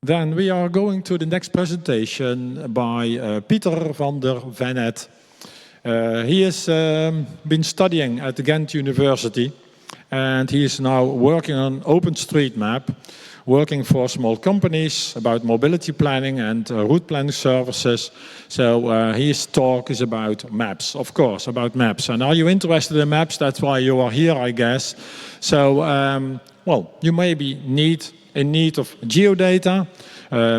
Then we are going to the next presentation by Pieter van der Venet. He has been studying at the Ghent University, and he is now working on OpenStreetMap, working for small companies about mobility planning and route planning services. So his talk is about maps, of course, about maps. And are you interested in maps? That's why you are here, I guess. So, well, you may be in need of geodata.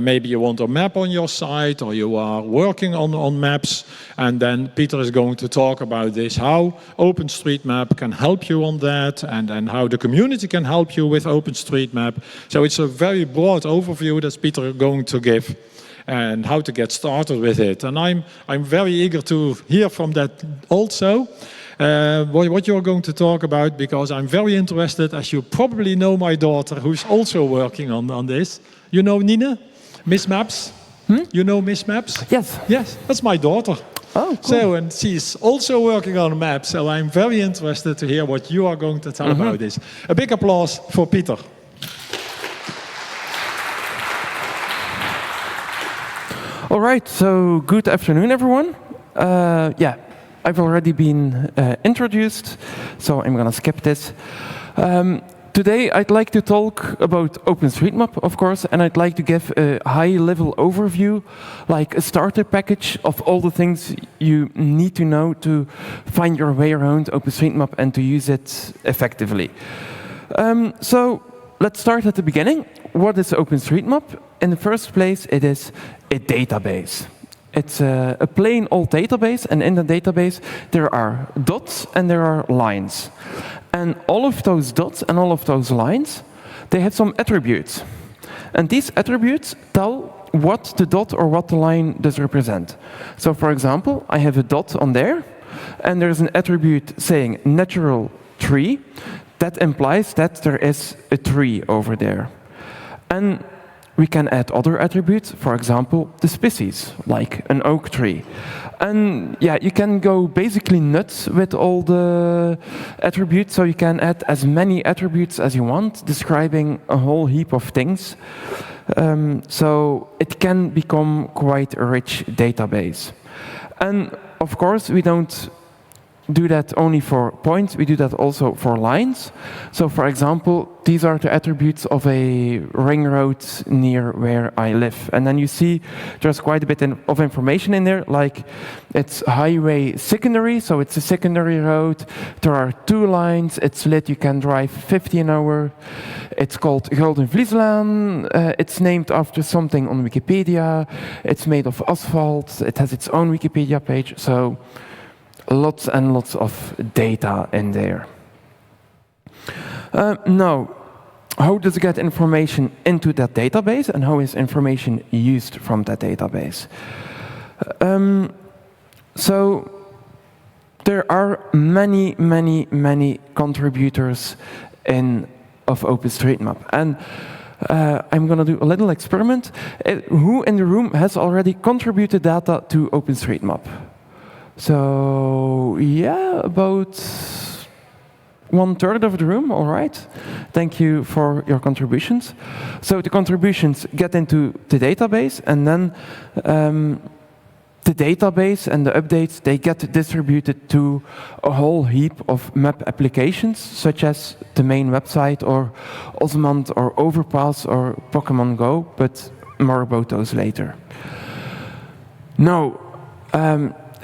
Maybe you want a map on your site, or you are working on maps. And then Pieter is going to talk about this, how OpenStreetMap can help you on that, and how the community can help you with OpenStreetMap. So it's a very broad overview that Pieter is going to give, and how to get started with it. And I'm very eager to hear from that also. What you're going to talk about, because I'm very interested, as you probably know my daughter, who's also working on this. You know Nina? Miss Maps? You know Miss Maps? Yes. Yes, that's my daughter. Oh, cool. So, and she's also working on maps, so I'm very interested to hear what you are going to tell about this. A big applause for Pieter. All right, so good afternoon, everyone. Yeah, I've already been introduced, so I'm going to skip this. Today, I'd like to talk about OpenStreetMap, of course, and I'd like to give a high-level overview, like a starter package of all the things you need to know to find your way around OpenStreetMap and to use it effectively. So let's start at the beginning. What is OpenStreetMap? In the first place, it is a database. It's a plain old database, and in the database there are dots and there are lines. And all of those dots and all of those lines, they have some attributes. And these attributes tell what the dot or what the line does represent. So for example, I have a dot on there, and there's an attribute saying natural tree. That implies that there is a tree over there. And we can add other attributes, for example, the species, like an oak tree. And yeah, you can go basically nuts with all the attributes, so you can add as many attributes as you want, describing a whole heap of things. So it can become quite a rich database. And of course, we don't do that only for points, we do that also for lines. So for example, these are the attributes of a ring road near where I live. And then you see there's quite a bit of information in there, like it's highway secondary, so it's a secondary road. There are 2 lines, it's lit, you can drive 50 an hour. It's called Golden Vlieslaan. It's named after something on Wikipedia. It's made of asphalt. It has its own Wikipedia page. So lots and lots of data in there. Now, how does it get information into that database, and how is information used from that database? So there are many contributors of OpenStreetMap. And I'm going to do a little experiment. Who in the room has already contributed data to OpenStreetMap? So, yeah, about 1/3 of the room, all right. Thank you for your contributions. So the contributions get into the database, and then the database and the updates, they get distributed to a whole heap of map applications, such as the main website, or Osmand, or Overpass, or Pokemon Go, but more about those later. Now,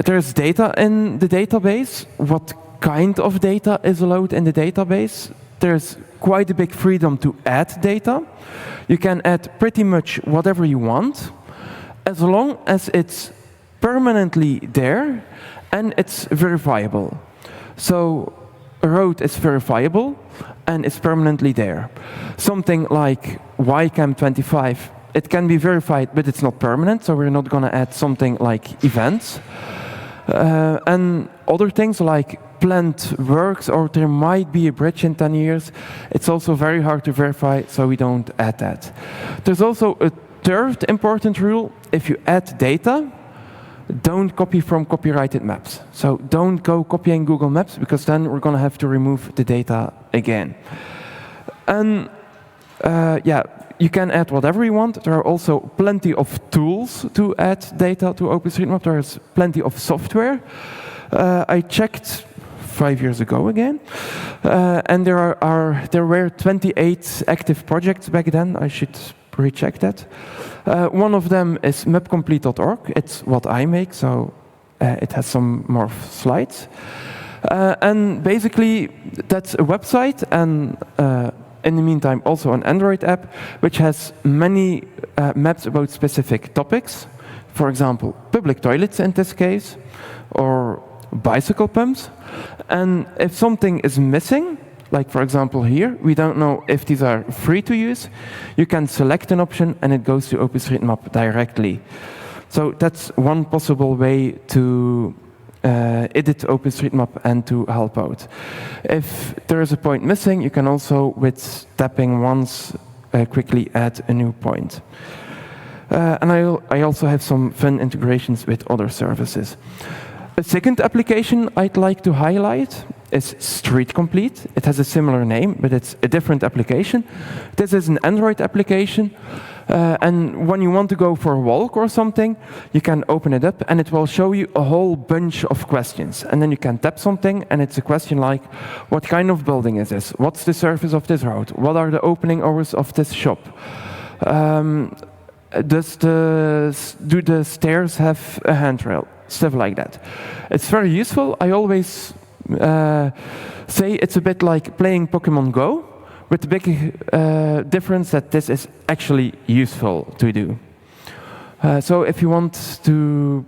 there's data in the database. What kind of data is allowed in the database? There's quite a big freedom to add data. You can add pretty much whatever you want, as long as it's permanently there and it's verifiable. So a road is verifiable and it's permanently there. Something like YCAM25, it can be verified, but it's not permanent, so we're not going to add something like events. And other things like planned works, or there might be a bridge in 10 years, it's also very hard to verify, so we don't add that. There's also a third important rule: if you add data, don't copy from copyrighted maps. So don't go copying Google Maps, because then we're going to have to remove the data again. And yeah, you can add whatever you want. There are also plenty of tools to add data to OpenStreetMap. There's plenty of software. I checked 5 years ago again, and there were 28 active projects back then. I should recheck that. One of them is mapcomplete.org. It's what I make, so it has some more slides. And basically, that's a website, and in the meantime, also an Android app, which has many maps about specific topics. For example, public toilets in this case, or bicycle pumps. And if something is missing, like for example here, we don't know if these are free to use, you can select an option and it goes to OpenStreetMap directly. So that's one possible way to edit OpenStreetMap and to help out. If there is a point missing, you can also, with tapping once, quickly add a new point. And I also have some fun integrations with other services. A second application I'd like to highlight is Street Complete. It has a similar name, but it's a different application. This is an Android application. And when you want to go for a walk or something, you can open it up and it will show you a whole bunch of questions. And then you can tap something and it's a question like, what kind of building is this? What's the surface of this road? What are the opening hours of this shop? Do the stairs have a handrail? Stuff like that. It's very useful. I always say it's a bit like playing Pokemon Go, with the big difference that this is actually useful to do. So if you want to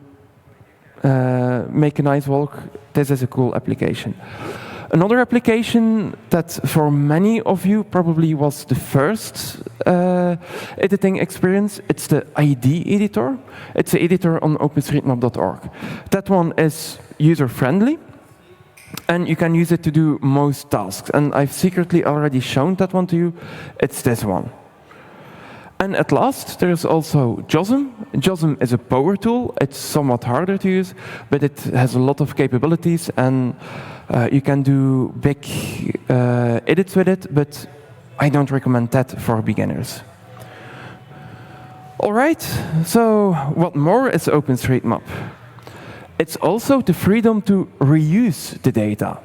make a nice walk, this is a cool application. Another application that for many of you probably was the first editing experience, it's the ID editor. It's an editor on OpenStreetMap.org. That one is user-friendly, and you can use it to do most tasks. And I've secretly already shown that one to you. It's this one. And at last, there's also JOSM. JOSM is a power tool. It's somewhat harder to use, but it has a lot of capabilities, and you can do big edits with it, but I don't recommend that for beginners. All right, so what more is OpenStreetMap? It's also the freedom to reuse the data.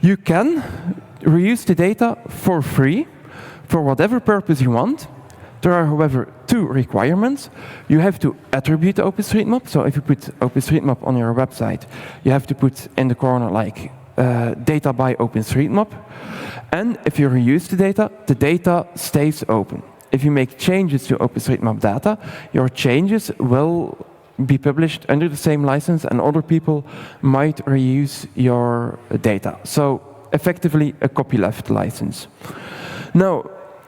You can reuse the data for free, for whatever purpose you want. There are, however, two requirements. You have to attribute OpenStreetMap. So if you put OpenStreetMap on your website, you have to put in the corner like data by OpenStreetMap. And if you reuse the data stays open. If you make changes to OpenStreetMap data, your changes will be published under the same license and other people might reuse your data. So effectively a copyleft license. Now,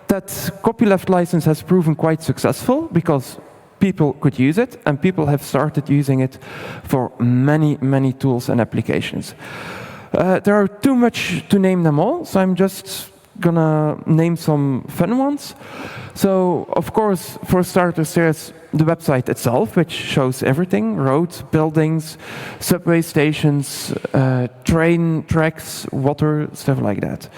that copyleft license has proven quite successful because people could use it and people have started using it for many, many tools and applications. There are too much to name them all, so I'm just gonna name some fun ones. So, of course, for starters, there's the website itself, which shows everything: roads, buildings, subway stations, train tracks, water, stuff like that.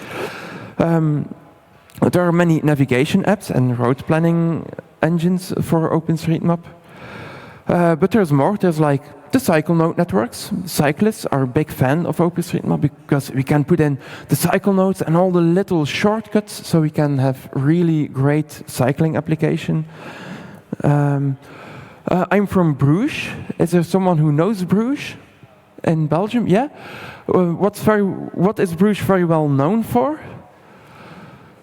There are many navigation apps and road planning engines for OpenStreetMap. But there's more. There's like the cycle node networks. Cyclists are a big fan of OpenStreetMap because we can put in the cycle nodes and all the little shortcuts so we can have really great cycling application. I'm from Bruges. Is there someone who knows Bruges in Belgium? Yeah? What is Bruges very well known for?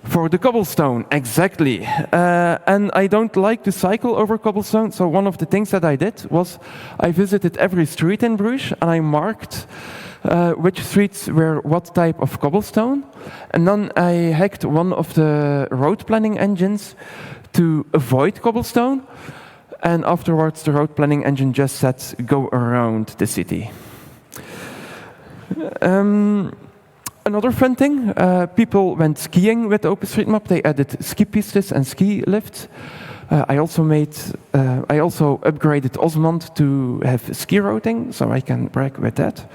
For the cobblestone, exactly. And I don't like to cycle over cobblestone, so one of the things that I did was I visited every street in Bruges and I marked which streets were what type of cobblestone. And then I hacked one of the road planning engines to avoid cobblestone. And afterwards, the road planning engine just said, go around the city. Another fun thing, people went skiing with OpenStreetMap. They added ski pistes and ski lifts. I also upgraded Osmond to have ski routing, so I can brag with that.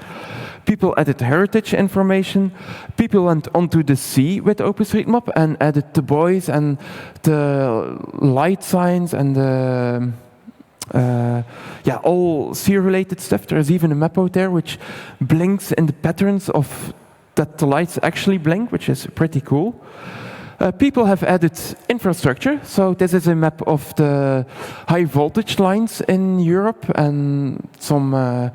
People added heritage information. People went onto the sea with OpenStreetMap and added the buoys and the light signs and the yeah, all sea-related stuff. There's even a map out there which blinks in the patterns of that the lights actually blink, which is pretty cool. People have added infrastructure. So this is a map of the high voltage lines in Europe and some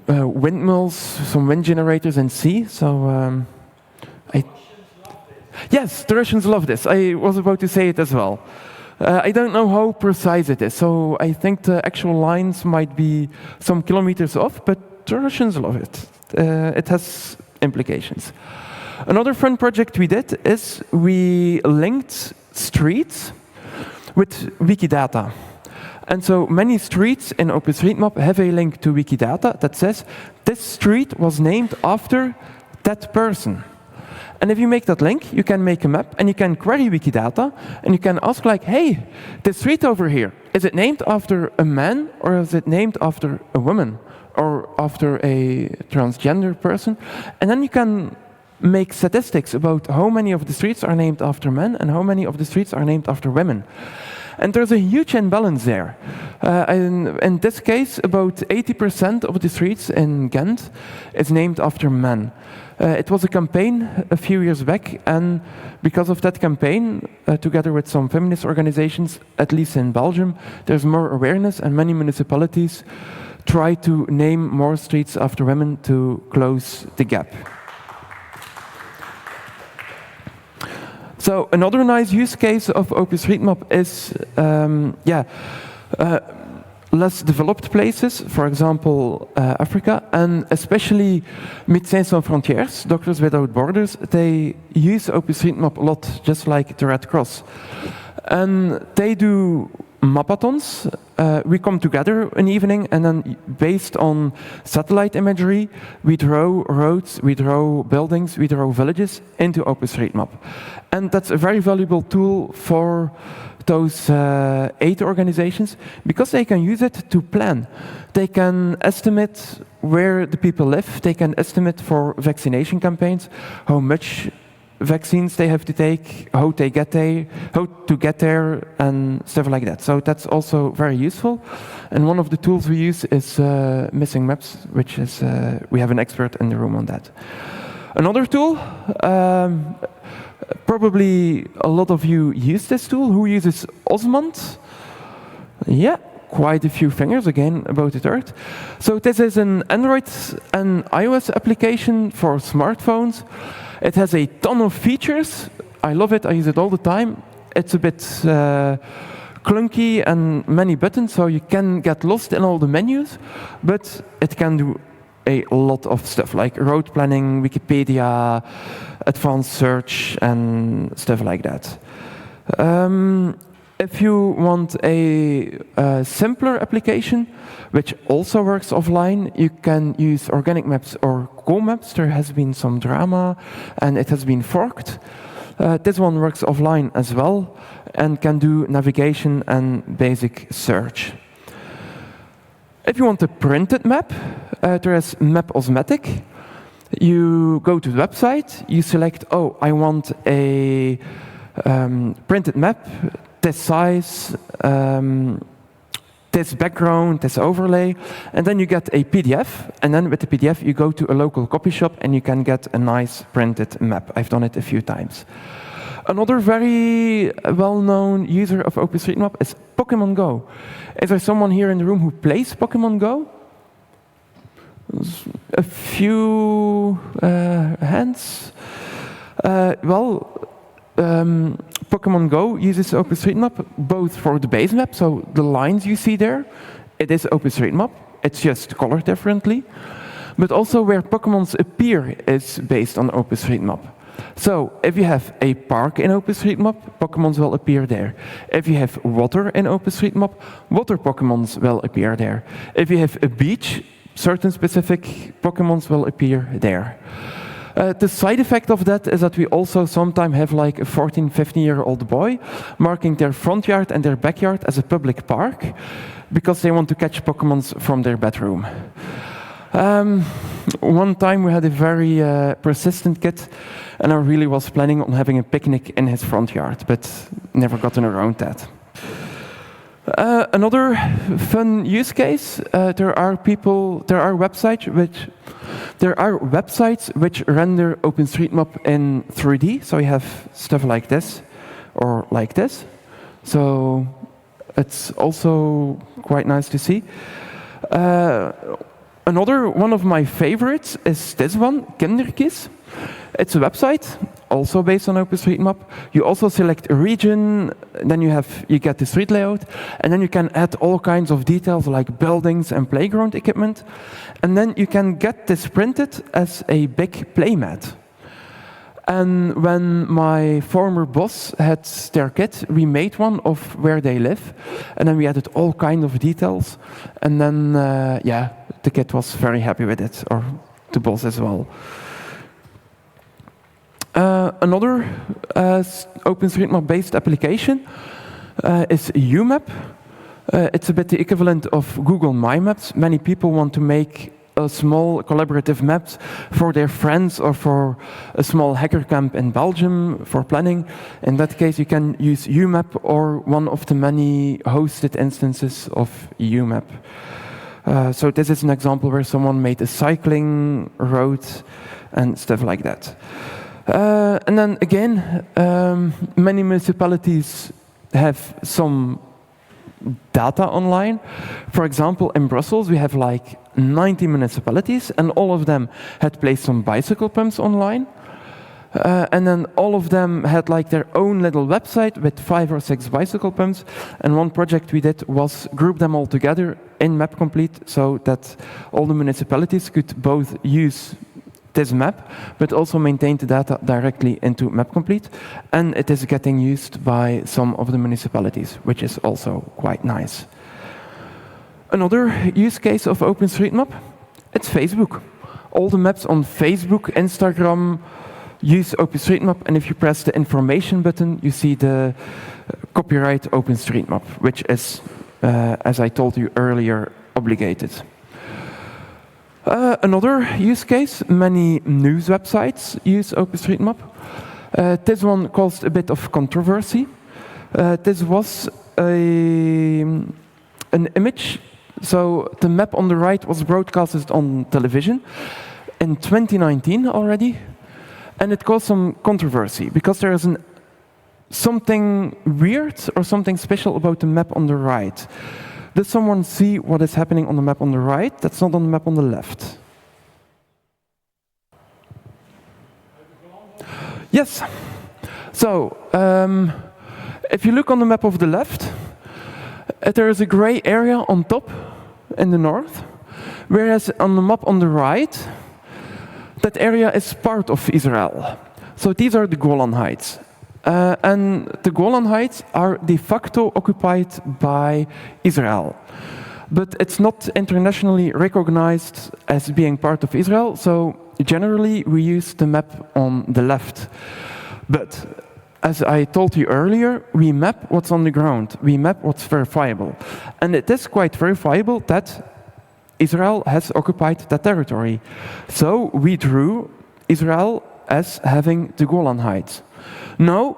windmills, some wind generators in sea. So yes, the Russians love this. I was about to say it as well. I don't know how precise it is, so I think the actual lines might be some kilometers off, but the Russians love it. It has implications. Another fun project we did is we linked streets with Wikidata. And so many streets in OpenStreetMap have a link to Wikidata that says, this street was named after that person. And if you make that link, you can make a map and you can query Wikidata and you can ask like, hey, this street over here, is it named after a man or is it named after a woman or after a transgender person? And then you can make statistics about how many of the streets are named after men and how many of the streets are named after women. And there's a huge imbalance there. In this case, about 80% of the streets in Ghent is named after men. It was a campaign a few years back, and because of that campaign, together with some feminist organizations, at least in Belgium, there's more awareness and many municipalities try to name more streets after women to close the gap. So another nice use case of OpenStreetMap is less developed places, for example, Africa, and especially Médecins Sans Frontières, Doctors Without Borders, they use OpenStreetMap a lot, just like the Red Cross. And they do mapathons. We come together an evening and then based on satellite imagery, we draw roads, we draw buildings, we draw villages into OpenStreetMap. And that's a very valuable tool for those aid organizations because they can use it to plan. They can estimate where the people live, they can estimate for vaccination campaigns, how much vaccines they have to take, how to get there, and stuff like that. So that's also very useful. And one of the tools we use is Missing Maps, which is, we have an expert in the room on that. Another tool, probably a lot of you use this tool. Who uses Osmond? Yeah, quite a few fingers, again, about the third. So this is an Android and iOS application for smartphones. It has a ton of features. I love it, I use it all the time. It's a bit clunky and many buttons, so you can get lost in all the menus, but it can do a lot of stuff, like road planning, Wikipedia, advanced search, and stuff like that. If you want a simpler application, which also works offline, you can use organic maps or GoMaps. There has been some drama, and it has been forked. This one works offline as well, and can do navigation and basic search. If you want a printed map, there is Map Osmatic. You go to the website, you select, oh, I want a printed map, this size, this background, this overlay, and then you get a PDF, and then with the PDF you go to a local copy shop and you can get a nice printed map. I've done it a few times. Another very well-known user of OpenStreetMap is Pokemon Go. Is there someone here in the room who plays Pokemon Go? A few hands. Pokemon Go uses OpenStreetMap both for the base map, so the lines you see there, it is OpenStreetMap. It's just colored differently. But also where Pokemons appear is based on OpenStreetMap. So if you have a park in OpenStreetMap, Pokemons will appear there. If you have water in OpenStreetMap, water Pokemons will appear there. If you have a beach, certain specific Pokemons will appear there. The side effect of that is that we also sometimes have like a 14, 15-year-old boy marking their front yard and their backyard as a public park because they want to catch Pokemons from their bedroom. one time we had a very persistent kid, and I really was planning on having a picnic in his front yard, but never gotten around that. Another fun use case, there are websites which render OpenStreetMap in 3D. So you have stuff like this or like this. So it's also quite nice to see. Another one of my favorites is this one, Kinderkies. It's a website, also based on OpenStreetMap. You also select a region, then you get the street layout, and then you can add all kinds of details like buildings and playground equipment. And then you can get this printed as a big playmat. And when my former boss had their kid, we made one of where they live, and then we added all kinds of details. And then, yeah, the kid was very happy with it, or the boss as well. Another OpenStreetMap-based application is UMap. It's a bit the equivalent of Google My Maps. Many people want to make a small collaborative maps for their friends or for a small hacker camp in Belgium for planning. In that case, you can use UMap or one of the many hosted instances of UMap. So this is an example where someone made a cycling route and stuff like that. And then again, many municipalities have some data online. For example, in Brussels, we have like 90 municipalities, and all of them had placed some bicycle pumps online. And then all of them had like their own little website with 5 or 6 bicycle pumps. And one project we did was group them all together in Map Complete so that all the municipalities could both use this map, but also maintain the data directly into Map Complete. And it is getting used by some of the municipalities, which is also quite nice. Another use case of OpenStreetMap, it's Facebook. All the maps on Facebook, Instagram use OpenStreetMap, and if you press the information button, you see the copyright OpenStreetMap, which is, as I told you earlier, obligated. Another use case, many news websites use OpenStreetMap. This one caused a bit of controversy. This was an image, so the map on the right was broadcasted on television in 2019 already, and it caused some controversy because there is something weird or something special about the map on the right. Does someone see what is happening on the map on the right that's not on the map on the left? Yes. So, if you look on the map of the left, there is a gray area on top in the north, whereas on the map on the right, that area is part of Israel. So these are the Golan Heights. And the Golan Heights are de facto occupied by Israel. But it's not internationally recognized as being part of Israel, so generally we use the map on the left. But as I told you earlier, we map what's on the ground. We map what's verifiable. And it is quite verifiable that Israel has occupied that territory. So we drew Israel as having the Golan Heights. Now,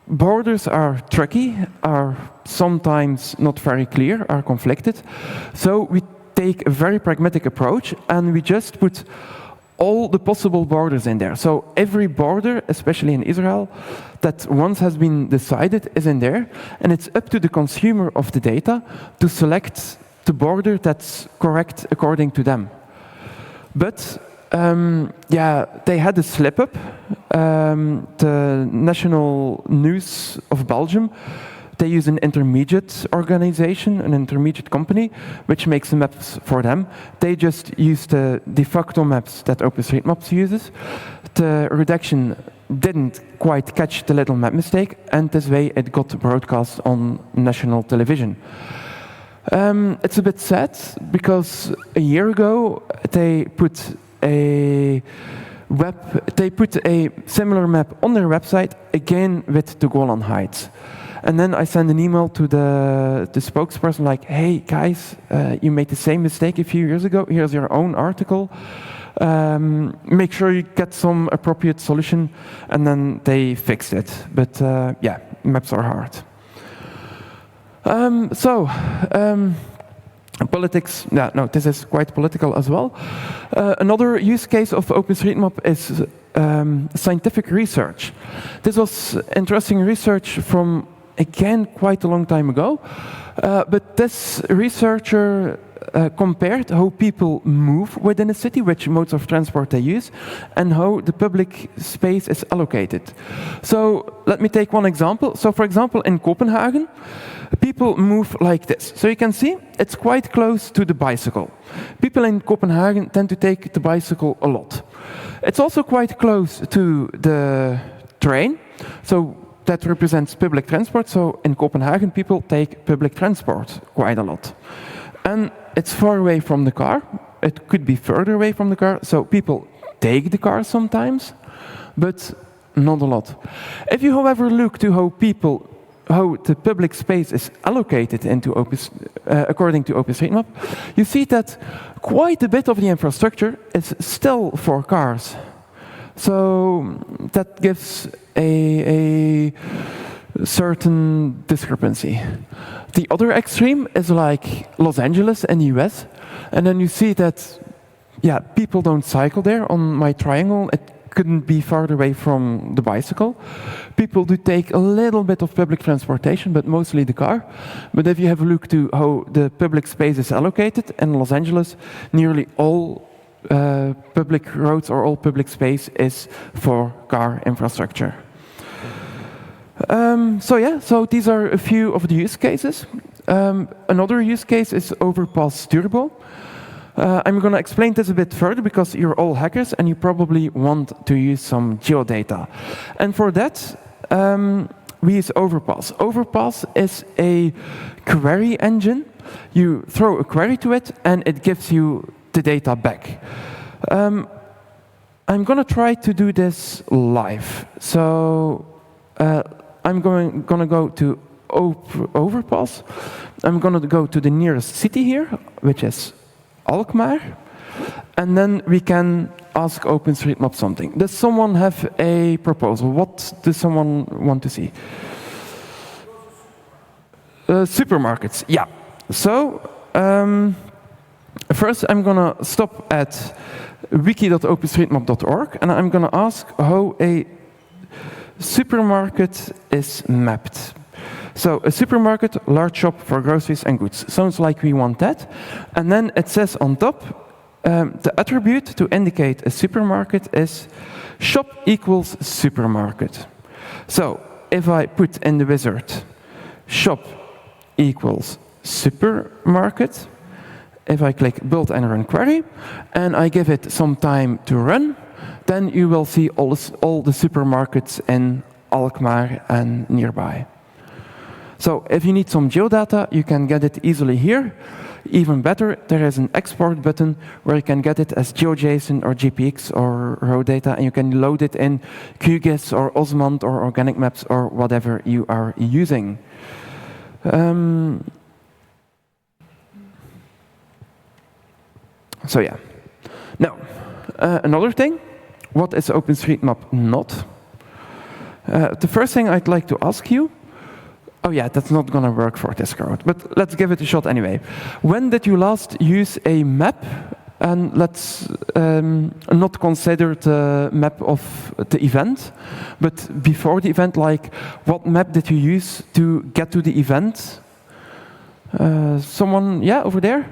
borders are tricky, are sometimes not very clear, are conflicted. So we take a very pragmatic approach and we just put all the possible borders in there. So every border, especially in Israel, that once has been decided is in there, and it's up to the consumer of the data to select the border that's correct according to them. But yeah, they had a slip-up. The National News of Belgium, they use an intermediate organization, an intermediate company, which makes the maps for them. They just use the de facto maps that OpenStreetMap uses. The redaction didn't quite catch the little map mistake, and this way it got broadcast on national television. It's a bit sad, because a year ago they put a similar map on their website, again with the Golan Heights. And then I send an email to the spokesperson like, hey guys, you made the same mistake a few years ago. Here's your own article. Make sure you get some appropriate solution, and then they fixed it. But yeah, maps are hard. Politics, yeah, no, this is quite political as well. Another use case of OpenStreetMap is scientific research. This was interesting research from, again, quite a long time ago. But this researcher compared how people move within a city, which modes of transport they use, and how the public space is allocated. So let me take one example. So for example, in Copenhagen, people move like this. So you can see it's quite close to the bicycle. People in Copenhagen tend to take the bicycle a lot. It's also quite close to the train. So that represents public transport. So in Copenhagen, people take public transport quite a lot. And it's far away from the car. It could be further away from the car. So people take the car sometimes, but not a lot. If you, however, look to how the public space is allocated into according to OpenStreetMap, you see that quite a bit of the infrastructure is still for cars. So that gives a certain discrepancy. The other extreme is like Los Angeles in the US, and then you see that, yeah, people don't cycle there. On my triangle, it couldn't be farther away from the bicycle. People do take a little bit of public transportation, but mostly the car. But if you have a look to how the public space is allocated in Los Angeles, nearly all public roads or all public space is for car infrastructure. So these are a few of the use cases. Another use case is Overpass Turbo. I'm going to explain this a bit further because you're all hackers and you probably want to use some geodata. And for that, we use Overpass. Overpass is a query engine. You throw a query to it and it gives you the data back. I'm going to try to do this live. So I'm going to go to Overpass. I'm going to go to the nearest city here, which is Alkmaar, and then we can ask OpenStreetMap something. Does someone have a proposal? What does someone want to see? Supermarkets, yeah. So first I'm going to stop at wiki.openstreetmap.org, and I'm going to ask how a supermarket is mapped. So a supermarket, large shop for groceries and goods. Sounds like we want that. And then it says on top, the attribute to indicate a supermarket is shop equals supermarket. So if I put in the wizard shop equals supermarket, if I click build and run query, and I give it some time to run, then you will see all the supermarkets in Alkmaar and nearby. So if you need some geodata, you can get it easily here. Even better, there is an export button where you can get it as GeoJSON or GPX or raw data, and you can load it in QGIS or Osmand or organic maps or whatever you are using. So yeah. Now, another thing, what is OpenStreetMap not? The first thing I'd like to ask you, oh yeah, that's not going to work for this crowd, but let's give it a shot anyway. When did you last use a map? And let's not consider the map of the event, but before the event, like what map did you use to get to the event? Someone, yeah, over there?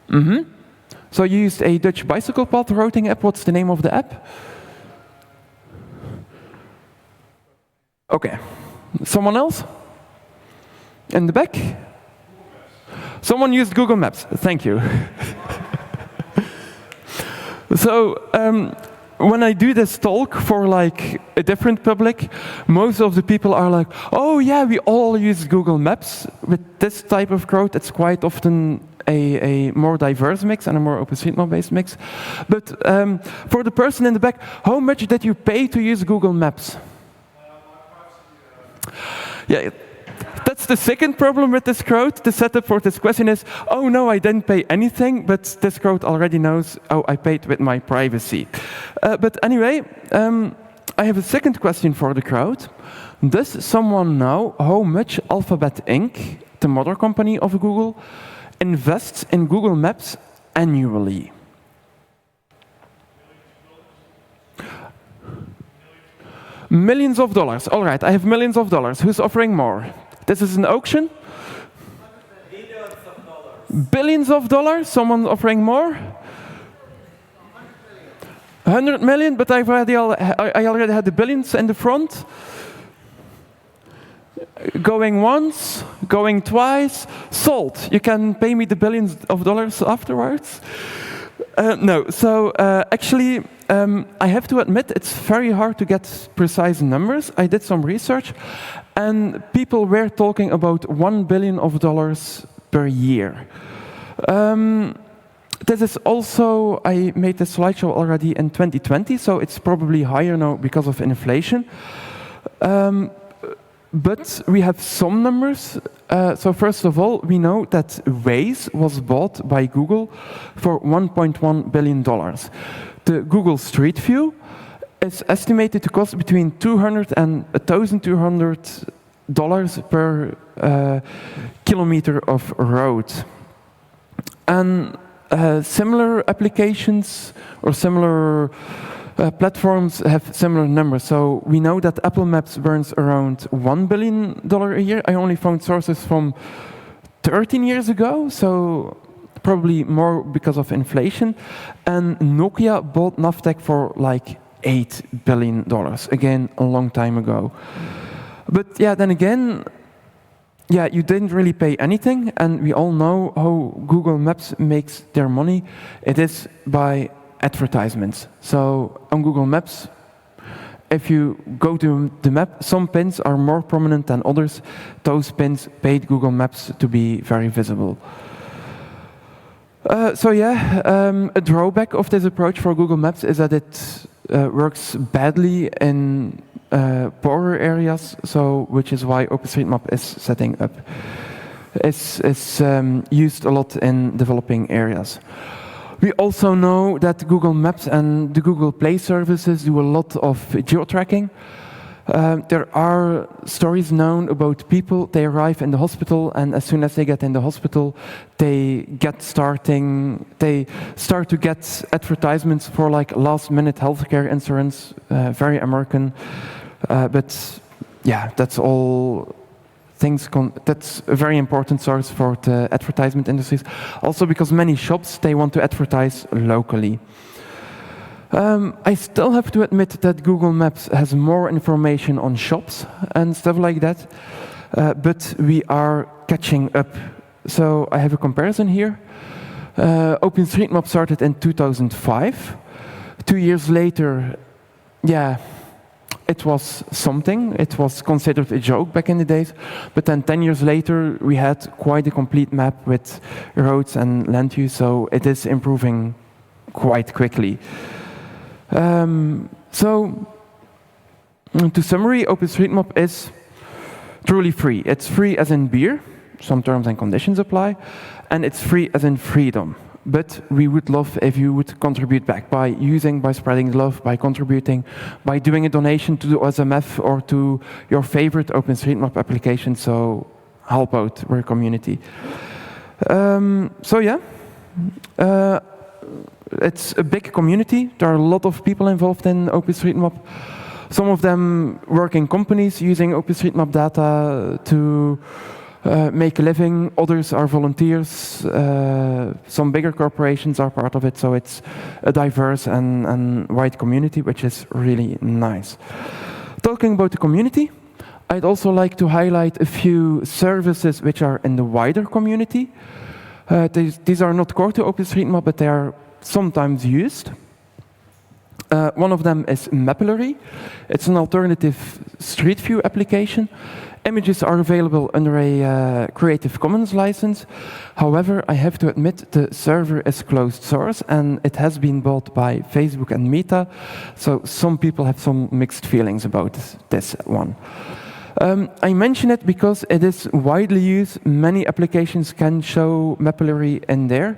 Mm-hmm. So you used a Dutch bicycle path routing app. What's the name of the app? Okay. Someone else? In the back? Someone used Google Maps. Thank you. So when I do this talk for like a different public, most of the people are like, oh yeah, we all use Google Maps. With this type of crowd, it's quite often a more diverse mix and a more OpenStreetMap-based mix. But for the person in the back, how much did you pay to use Google Maps? Yeah, that's the second problem with this crowd. The setup for this question is, oh no, I didn't pay anything, but this crowd already knows, oh, I paid with my privacy. But anyway, I have a second question for the crowd. Does someone know how much Alphabet Inc., the mother company of Google, invests in Google Maps annually? Millions of dollars. All right, I have millions of dollars. Who's offering more? This is an auction? Billions of dollars. Billions of dollars? Someone offering more? 100 million, but I already had the billions in the front. Going once, going twice, sold. You can pay me the billions of dollars afterwards. No, so actually, I have to admit it's very hard to get precise numbers. I did some research, and people were talking about $1 billion per year. This is also, I made this slideshow already in 2020, so it's probably higher now because of inflation. But we have some numbers. So first of all, we know that Waze was bought by Google for $1.1 billion. The Google Street View is estimated to cost between $200 and $1,200 per kilometer of road. And similar applications or similar platforms have similar numbers. So we know that Apple Maps burns around $1 billion a year. I only found sources from 13 years ago, so probably more because of inflation. And Nokia bought Navteq for like $8 billion. Again, a long time ago. But yeah, then again, yeah, you didn't really pay anything, and we all know how Google Maps makes their money. It is by advertisements. So on Google Maps, if you go to the map, some pins are more prominent than others. Those pins paid Google Maps to be very visible. So yeah, a drawback of this approach for Google Maps is that it works badly in poorer areas, so which is why OpenStreetMap is setting up. It's used a lot in developing areas. We also know that Google Maps and the Google Play services do a lot of geo-tracking. There are stories known about people, they arrive in the hospital, and as soon as they get in the hospital, they start to get advertisements for like last-minute healthcare insurance, very American. But yeah, that's all things. That's a very important source for the advertisement industries. Also because many shops, they want to advertise locally. I still have to admit that Google Maps has more information on shops and stuff like that, but we are catching up. So I have a comparison here. OpenStreetMap started in 2005. 2 years later, yeah, it was something. It was considered a joke back in the days. But then 10 years later, we had quite a complete map with roads and land use, so it is improving quite quickly. So, to summary, OpenStreetMap is truly free. It's free as in beer, some terms and conditions apply, and it's free as in freedom. But we would love if you would contribute back by spreading love, by contributing, by doing a donation to the OSMF or to your favorite OpenStreetMap application, so help out our community. So yeah. It's a big community. There are a lot of people involved in OpenStreetMap. Some of them work in companies using OpenStreetMap data to make a living. Others are volunteers. Some bigger corporations are part of it. So it's a diverse and wide community, which is really nice. Talking about the community, I'd also like to highlight a few services which are in the wider community. These are not core to OpenStreetMap, but they are sometimes used. One of them is Mapillary. It's an alternative Street View application. Images are available under a Creative Commons license. However, I have to admit the server is closed source and it has been bought by Facebook and Meta, so some people have some mixed feelings about this one. I mention it because it is widely used. Many applications can show Mapillary in there.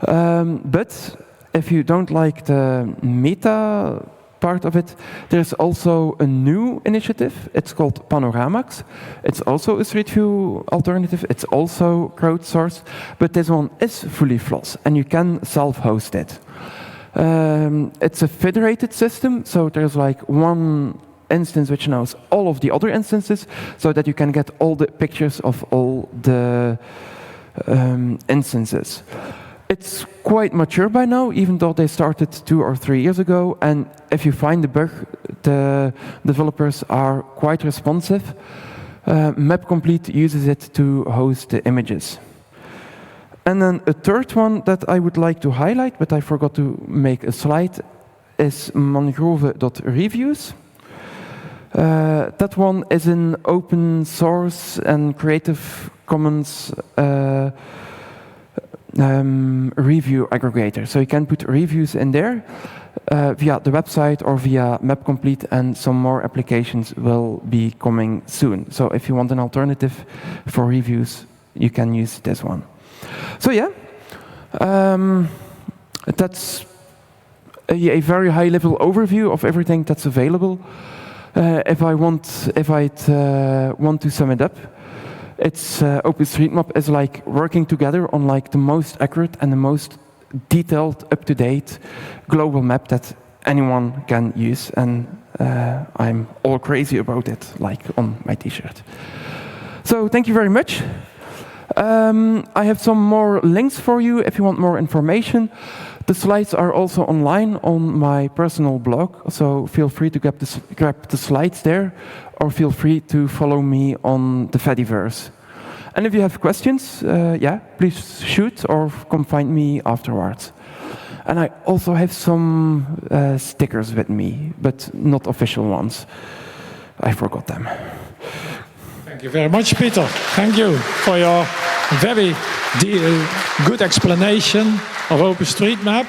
But if you don't like the Meta part of it, there's also a new initiative. It's called Panoramax. It's also a Street View alternative. It's also crowdsourced, but this one is fully FLOSS, and you can self-host it. It's a federated system, so there's like one instance which knows all of the other instances, so that you can get all the pictures of all the instances. It's quite mature by now, even though they started 2 or 3 years ago, and if you find a bug, the developers are quite responsive. MapComplete uses it to host the images. And then a third one that I would like to highlight, but I forgot to make a slide, is mangrove.reviews. That one is an open source and Creative Commons review aggregator. So you can put reviews in there via the website or via MapComplete, and some more applications will be coming soon. So if you want an alternative for reviews, you can use this one. So yeah, that's a very high-level overview of everything that's available. If I'd want to sum it up, it's OpenStreetMap is like working together on like the most accurate and the most detailed, up-to-date global map that anyone can use, and I'm all crazy about it, like on my T-shirt. So thank you very much. I have some more links for you if you want more information. The slides are also online on my personal blog, so feel free to grab the slides there, or feel free to follow me on the Fediverse. And if you have questions, yeah, please shoot or come find me afterwards. And I also have some stickers with me, but not official ones. I forgot them. Thank you very much, Peter. Thank you for your very good explanation of OpenStreetMap.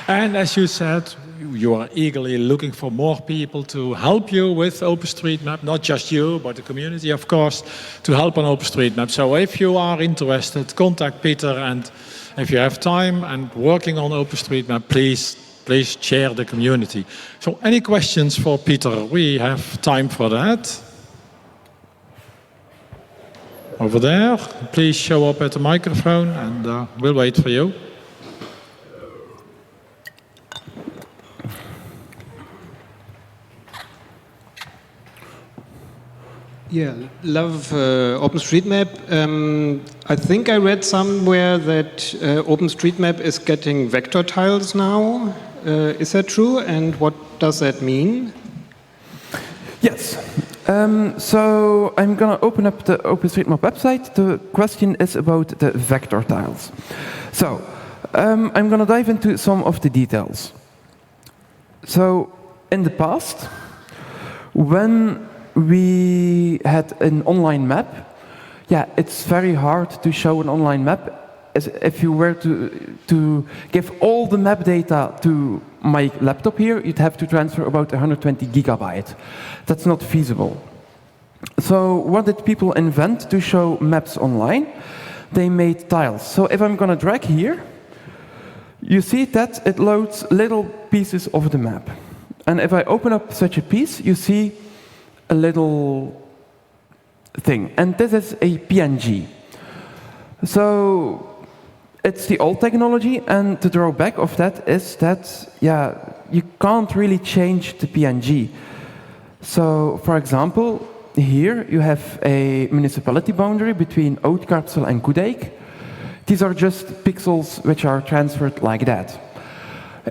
And as you said, you are eagerly looking for more people to help you with OpenStreetMap, not just you, but the community, of course, to help on OpenStreetMap. So if you are interested, contact Peter, and if you have time and working on OpenStreetMap, please share the community. So any questions for Peter? We have time for that. Over there, please show up at the microphone, and we'll wait for you. Yeah, love OpenStreetMap. I think I read somewhere that OpenStreetMap is getting vector tiles now. Is that true? And what does that mean? Yes. So I'm going to open up the OpenStreetMap website. The question is about the vector tiles. So I'm going to dive into some of the details. So in the past, when we had an online map, yeah, it's very hard to show an online map. As if you were to give all the map data to my laptop here, you'd have to transfer about 120 gigabytes. That's not feasible. So what did people invent to show maps online? They made tiles. So if I'm going to drag here, you see that it loads little pieces of the map. And if I open up such a piece, you see a little thing. And this is a PNG. So it's the old technology, and the drawback of that is that, yeah, you can't really change the PNG. So, for example, here you have a municipality boundary between Oud-Karpsel and Koedijk. These are just pixels which are transferred like that.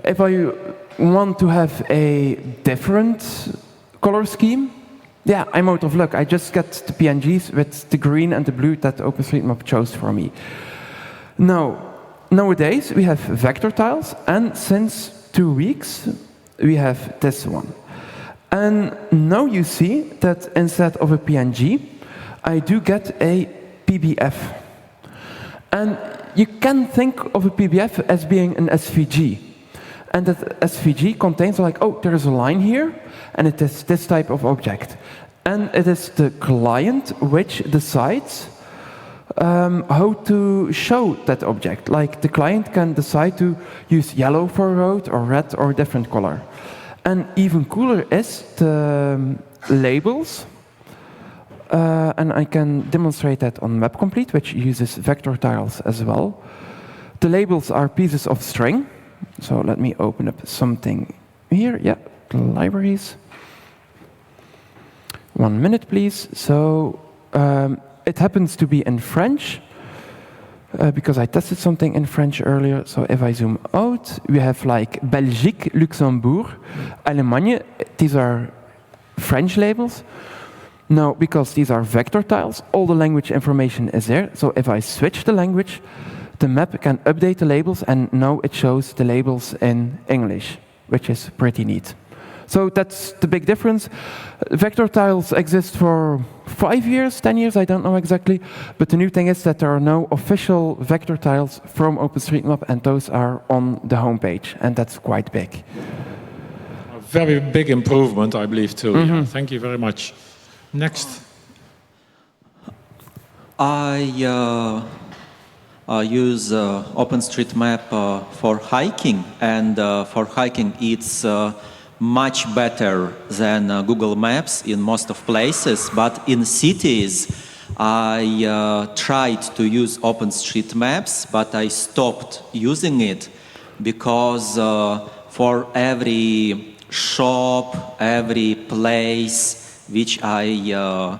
If I want to have a different color scheme, yeah, I'm out of luck. I just get the PNGs with the green and the blue that OpenStreetMap chose for me. Now, nowadays we have vector tiles, and since 2 weeks we have this one. And now you see that instead of a PNG, I do get a PBF. And you can think of a PBF as being an SVG. And that SVG contains like, oh, there is a line here, and it is this type of object. And it is the client which decides how to show that object. Like the client can decide to use yellow for a road, or red, or a different color. And even cooler is the labels. And I can demonstrate that on Map Complete, which uses vector tiles as well. The labels are pieces of string. So let me open up something here. Yeah, the libraries. 1 minute, please. So it happens to be in French, because I tested something in French earlier. So if I zoom out, we have like Belgique, Luxembourg, Allemagne. These are French labels. Now, because these are vector tiles, all the language information is there. So if I switch the language, the map can update the labels, and now it shows the labels in English, which is pretty neat. So that's the big difference. Vector tiles exist for 5 years, 10 years, I don't know exactly. But the new thing is that there are no official vector tiles from OpenStreetMap, and those are on the homepage, and that's quite big. A very big improvement, I believe, too. Yeah, thank you very much. Next. I use OpenStreetMap for hiking, and for hiking it's much better than Google Maps in most of places, but in cities I tried to use OpenStreetMaps, but I stopped using it because for every shop, every place which I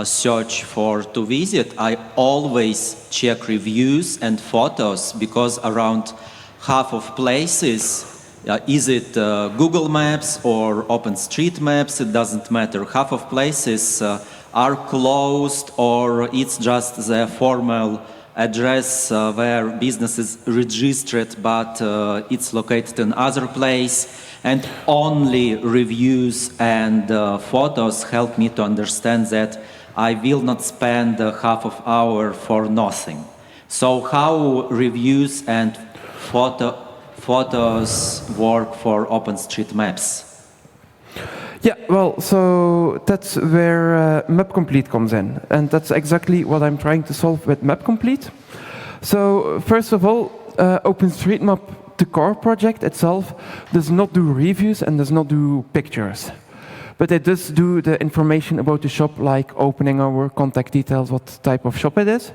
search for to visit, I always check reviews and photos, because around half of places, is it Google Maps or OpenStreetMaps, it doesn't matter. Half of places are closed, or it's just the formal address where business is registered, but it's located in other place. And only reviews and photos help me to understand that I will not spend half of hour for nothing. So how reviews and photos work for OpenStreetMaps? Yeah, well, so that's where Map Complete comes in. And that's exactly what I'm trying to solve with Map Complete. So first of all, OpenStreetMap, the core project itself, does not do reviews and does not do pictures. But it does do the information about the shop, like opening hour, contact details, what type of shop it is.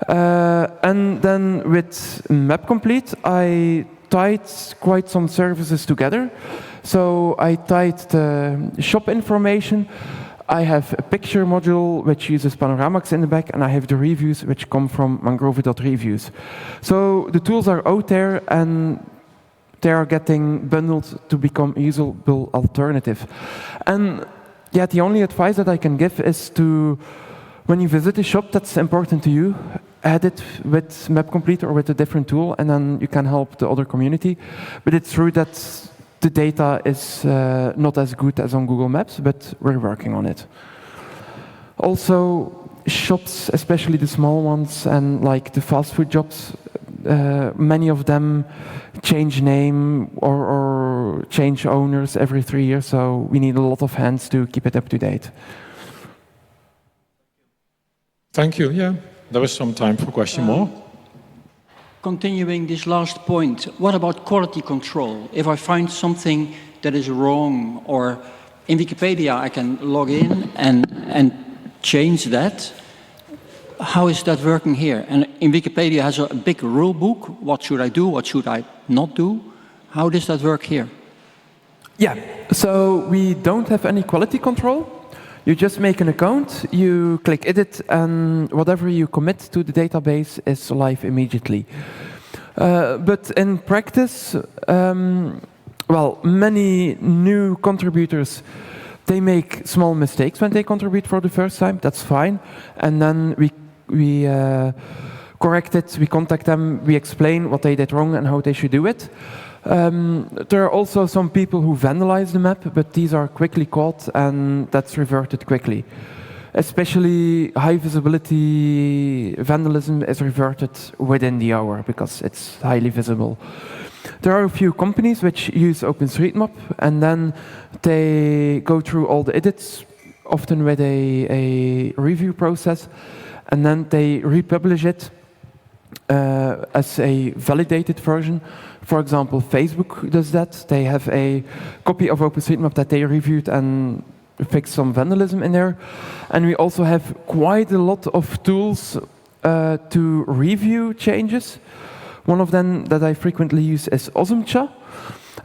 And then with Map Complete, I tied quite some services together. So I tied the shop information. I have a picture module which uses Panoramax in the back, and I have the reviews which come from mangrove.reviews. So the tools are out there, and they are getting bundled to become a usable alternative. And yeah, the only advice that I can give is to, when you visit a shop that's important to you, add it with Map Complete or with a different tool, and then you can help the other community. But it's true that the data is not as good as on Google Maps, but we're working on it. Also, shops, especially the small ones, and like the fast food jobs, many of them change name or change owners every 3 years, so we need a lot of hands to keep it up to date. Thank you. Yeah, there is some time for question more. Continuing this last point, what about quality control? If I find something that is wrong, or in Wikipedia I can log in and change that, how is that working here? And in Wikipedia has a big rule book, what should I do, what should I not do? How does that work here? Yeah, so we don't have any quality control. You just make an account, you click edit, and whatever you commit to the database is live immediately. But in practice, well, many new contributors, they make small mistakes when they contribute for the first time. That's fine. And then we correct it, we contact them, we explain what they did wrong and how they should do it. There are also some people who vandalize the map, but these are quickly caught and that's reverted quickly. Especially high visibility vandalism is reverted within the hour because it's highly visible. There are a few companies which use OpenStreetMap and then they go through all the edits, often with a review process, and then they republish it as a validated version. For example, Facebook does that. They have a copy of OpenStreetMap that they reviewed and fixed some vandalism in there. And we also have quite a lot of tools to review changes. One of them that I frequently use is OSMCHA.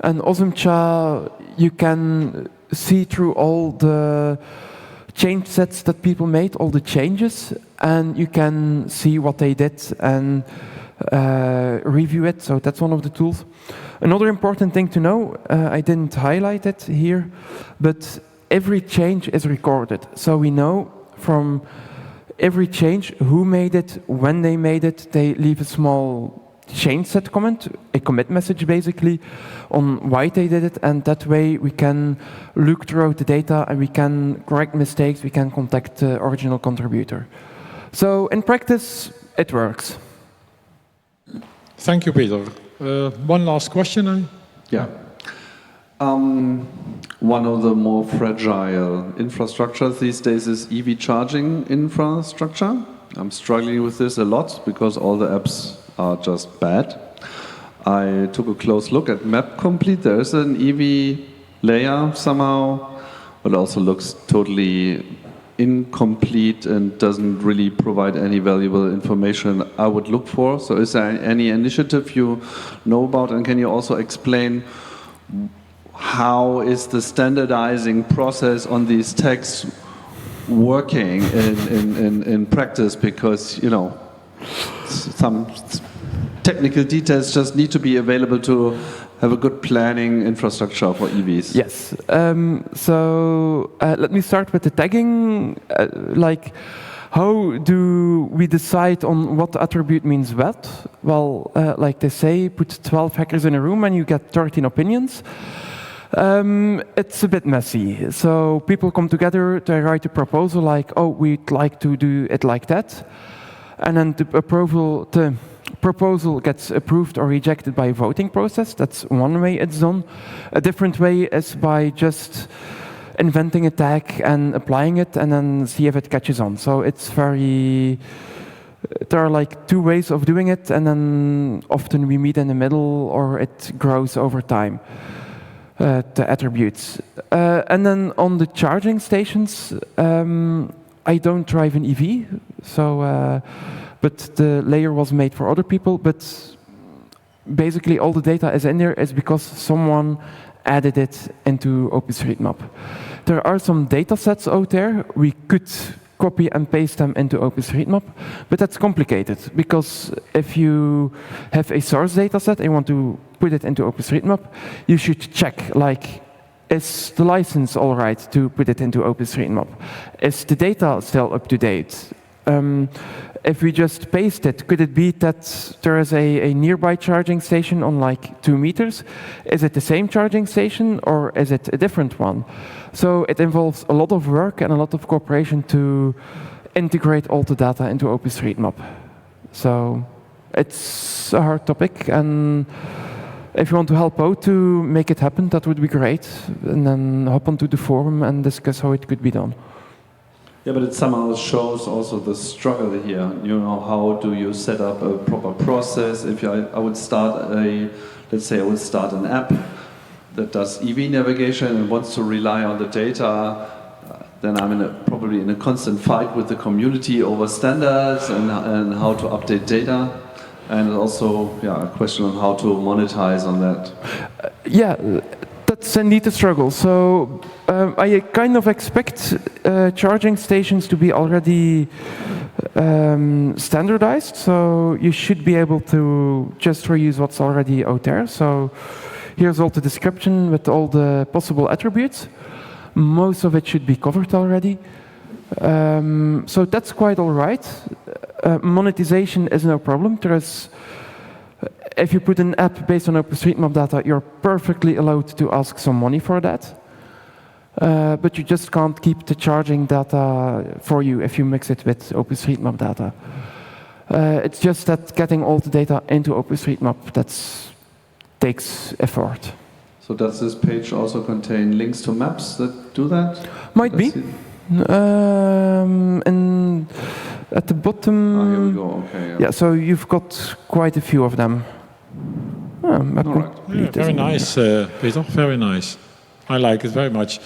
And OSMCHA, you can see through all the change sets that people made, all the changes, and you can see what they did and review it. So that's one of the tools. Another important thing to know, I didn't highlight it here, but every change is recorded. So we know from every change who made it, when they made it. They leave a small change set comment, a commit message basically, on why they did it, and that way we can look throughout the data and we can correct mistakes, we can contact the original contributor. So in practice, it works. Thank you, Peter. One last question. Yeah. One of the more fragile infrastructures these days is EV charging infrastructure. I'm struggling with this a lot because all the apps are just bad. I took a close look at Map Complete. There is an EV layer somehow, but also looks totally incomplete and doesn't really provide any valuable information I would look for. So is there any initiative you know about, and can you also explain how is the standardizing process on these texts working in practice? Because, you know, some technical details just need to be available to have a good planning infrastructure for EVs. Yes. So let me start with the tagging. Like, how do we decide on what attribute means what? Well, like they say, put 12 hackers in a room and you get 13 opinions. It's a bit messy. So people come together, they write a proposal like, oh, we'd like to do it like that. And then the proposal gets approved or rejected by a voting process. That's one way it's done. A different way is by just inventing a tag and applying it and then see if it catches on. So it's very... There are like two ways of doing it, and then often we meet in the middle or it grows over time. The attributes. And then on the charging stations, I don't drive an EV, so, but the layer was made for other people, but basically all the data is in there is because someone added it into OpenStreetMap. There are some data sets out there. We could copy and paste them into OpenStreetMap, but that's complicated because if you have a source data set and you want to put it into OpenStreetMap, you should check, like, is the license all right to put it into OpenStreetMap? Is the data still up to date? If we just paste it, could it be that there is a nearby charging station on like 2 meters? Is it the same charging station or is it a different one? So it involves a lot of work and a lot of cooperation to integrate all the data into OpenStreetMap. So it's a hard topic, and if you want to help out to make it happen, that would be great. And then hop onto the forum and discuss how it could be done. Yeah, but it somehow shows also the struggle here. You know, how do you set up a proper process? If I would start let's say I would start an app that does EV navigation and wants to rely on the data, then I'm probably in a constant fight with the community over standards and how to update data. And also, yeah, a question on how to monetize on that. Yeah, that's indeed a struggle. So I kind of expect charging stations to be already standardized. So you should be able to just reuse what's already out there. So here's all the description with all the possible attributes. Most of it should be covered already. So that's quite all right. Monetization is no problem. There is If you put an app based on OpenStreetMap data, you're perfectly allowed to ask some money for that. But you just can't keep the charging data for you if you mix it with OpenStreetMap data. It's just that getting all the data into OpenStreetMap takes effort. So does this page also contain links to maps that do that? Might be. And at the bottom... Here we go, okay. Yeah, so you've got quite a few of them. Map complete, Very nice, Peter, very nice. I like it very much.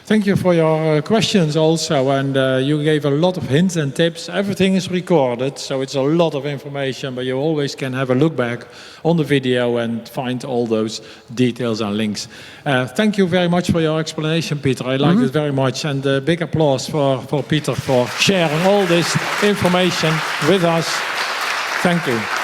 Thank you for your questions also, and you gave a lot of hints and tips. Everything is recorded, so it's a lot of information, but you always can have a look back on the video and find all those details and links. Thank you very much for your explanation, Peter. I liked it very much, and a big applause for Peter for sharing all this information with us. Thank you.